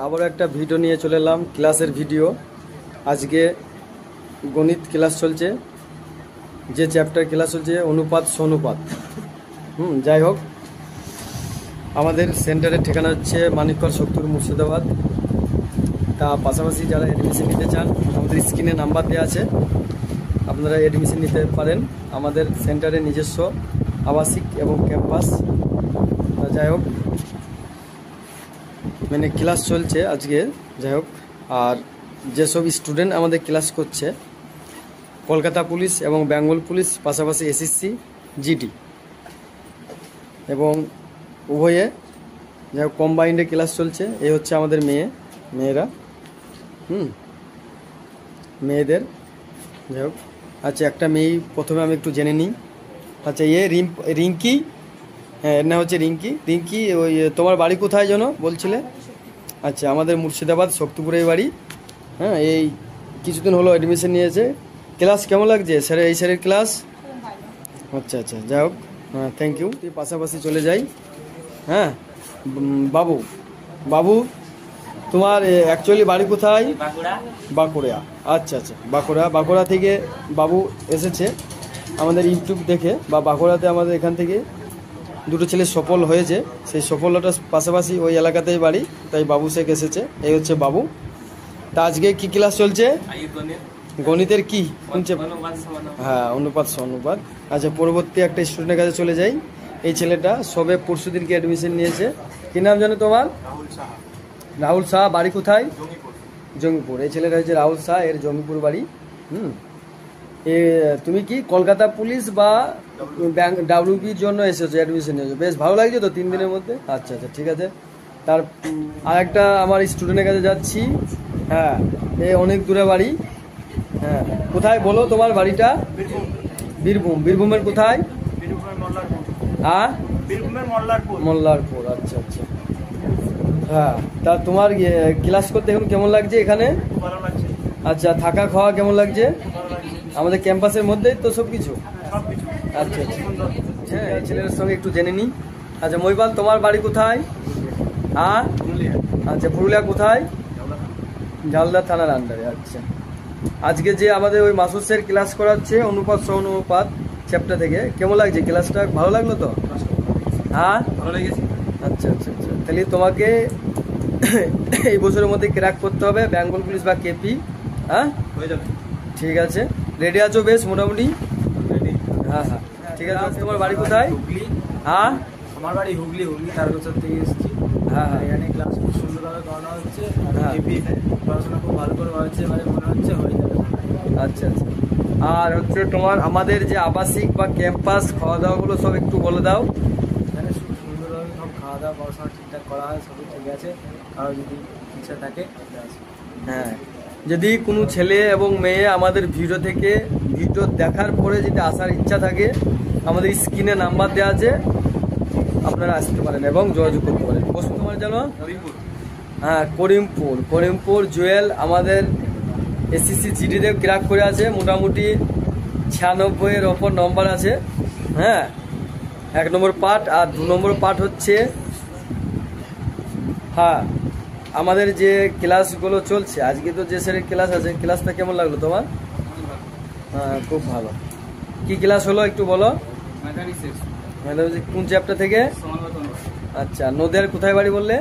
আবারও একটা ভিডিও নিয়ে চলে এলাম, ক্লাসের ভিডিও। আজকে গণিত ক্লাস চলছে, যে চ্যাপ্টার ক্লাস চলছে অনুপাত সনুপাত। যাই হোক, আমাদের সেন্টারের ঠিকানা হচ্ছে মানিকগড় শক্তিপুর মুর্শিদাবাদ। তা পাশাপাশি যারা অ্যাডমিশন নিতে চান, আমাদের স্ক্রিনে নাম্বার দেওয়া আছে, আপনারা অ্যাডমিশন নিতে পারেন। আমাদের সেন্টারে নিজস্ব আবাসিক এবং ক্যাম্পাস। যাই হোক, মানে ক্লাস চলছে আজকে। যাই হোক, আর যেসব স্টুডেন্ট আমাদের ক্লাস করছে, কলকাতা পুলিশ এবং বেঙ্গল পুলিশ, পাশাপাশি এসএসসি, জিডি এবং উভয়ে, যাই হোক কম্বাইন্ডে ক্লাস চলছে। এই হচ্ছে আমাদের মেয়েরা, মেয়েদের। যাই হোক, আচ্ছা একটা মেয়ে প্রথমে আমি একটু জেনে নিই। আচ্ছা, রিঙ্কি, হ্যাঁ এর নাম হচ্ছে রিঙ্কি। ওই তোমার বাড়ি কোথায় যেন বলছিলে? আচ্ছা, আমাদের মুর্শিদাবাদ শক্তিপুরে বাড়ি। হ্যাঁ, এই কিছুদিন হলো অ্যাডমিশন নিয়েছে। ক্লাস কেমন লাগছে স্যার? এই স্যারের ক্লাস? আচ্ছা, যাই হোক, হ্যাঁ থ্যাংক ইউ। পাশাপাশি চলে যাই। হ্যাঁ, বাবু তোমার অ্যাকচুয়ালি বাড়ি কোথায়? বাঁকুড়া। আচ্ছা, বাঁকুড়া থেকে বাবু এসেছে আমাদের ইউটিউব দেখে, বা বাঁকুড়াতে আমাদের এখান থেকে দুটো ছেলে সফল হয়েছে। সেই সফলতার পাশাপাশি ওই এলাকাতেই বাড়ি, তাই বাবু শেখ এসেছে। এই হচ্ছে বাবু। তা আজকে কি ক্লাস চলছে? গণিতের কি? হ্যাঁ, অনুপাত সনুপাত। আচ্ছা, পরবর্তী একটা স্টুডেন্টের কাছে চলে যাই। এই ছেলেটা সবে পরশু দিনকে অ্যাডমিশন নিয়েছে। কি নাম জানো তোমার? রাহুল শাহ। বাড়ি কোথায়? জঙ্গিপুর। এই ছেলেটা হচ্ছে রাহুল শাহ, এর জঙ্গিপুর বাড়ি। তুমি কি কলকাতা পুলিশ বা ডাব্লিউবির জন্য এসেছো, অ্যাডমিশন নিয়েছো? বেশ ভালো লাগছে তো 3 দিনের মধ্যে? আচ্ছা, ঠিক আছে। তার আর একটা আমার স্টুডেন্টের কাছে যাচ্ছি। হ্যাঁ, এই অনেক দূরে বাড়ি। হ্যাঁ, কোথায় বলো তোমার বাড়িটা? বীরভূমের কোথায়? মল্লারপুর। আচ্ছা। হ্যাঁ, তা তোমার ক্লাস করতে এখন কেমন লাগছে এখানে? আচ্ছা, থাকা খাওয়া কেমন লাগছে? আমাদের ক্যাম্পাসের মধ্যেই তো সব কিছু? আচ্ছা, হ্যাঁ, ছেলের সঙ্গে একটু জেনে নিই। আচ্ছা, মহিপাল তোমার বাড়ি কোথায়? আচ্ছা, পুরুলিয়া কোথায়? ঝালদা থানার আন্ডারে। আচ্ছা, আজকে যে আমাদের ওই মাসুদ স্যার ক্লাস করাচ্ছে অনুপাত সহনুপাত চ্যাপ্টার থেকে, কেমন লাগছে ক্লাসটা? ভালো লাগলো তো? হ্যাঁ, ভালো লেগেছে। আচ্ছা, তাহলে তোমাকে এই বছরের মধ্যে ক্র্যাক করতে হবে বেঙ্গল পুলিশ বা কেপি। হ্যাঁ, হয়ে যাবে। ঠিক আছে, রেডি আছো? বেশ মোটামুটি। হ্যাঁ, ঠিক আছে। তোমার বাড়ি কোথায়? হ্যাঁ, আমার বাড়ি হুগলি তারকেশ্বর থেকে এসেছি। হ্যাঁ, এখানে ক্লাস খুব সুন্দরভাবে করানো হচ্ছে। পড়াশোনা খুব ভালো করে হচ্ছে, মানে মনে হচ্ছে হয়ে যাবে। আচ্ছা। আর হচ্ছে তোমার আমাদের যে আবাসিক বা ক্যাম্পাস খাওয়া দাওয়াগুলো সব একটু বলে দাও। এখানে খুব সুন্দরভাবে সব খাওয়া দাওয়া পড়াশোনা ঠিকঠাক করা হয়, সবই ঠিক আছে। কারো যদি ইচ্ছা থাকে। হ্যাঁ, যদি কোনো ছেলে এবং মেয়ে আমাদের ভিডিও দেখার পরে যদি আসার ইচ্ছা থাকে, আমাদের স্ক্রিনে নাম্বার দেওয়া আছে, আপনারা আসতে পারেন এবং যোগাযোগ করতে পারেন। প্রশ্ন তোমার জানো? হ্যাঁ, করিমপুর জুয়েল আমাদের এসএসসি জিডিতে ক্র্যাক করে আছে। মোটামুটি 96-এর ওপর নম্বর আছে। হ্যাঁ, 1 নম্বর পার্ট, আর 2 নম্বর পার্ট হচ্ছে। হ্যাঁ, আমাদের যে ক্লাসগুলো চলছে আজকে, তো যে স্যারের ক্লাস আছে, ক্লাসটা কেমন লাগলো তোমার? হ্যাঁ, খুব ভালো। কি ক্লাস হলো একটু বলো? ম্যাথামেটিক্স। কোন চ্যাপ্টার থেকে? আচ্ছা, নদের কোথায় বাড়ি বললে?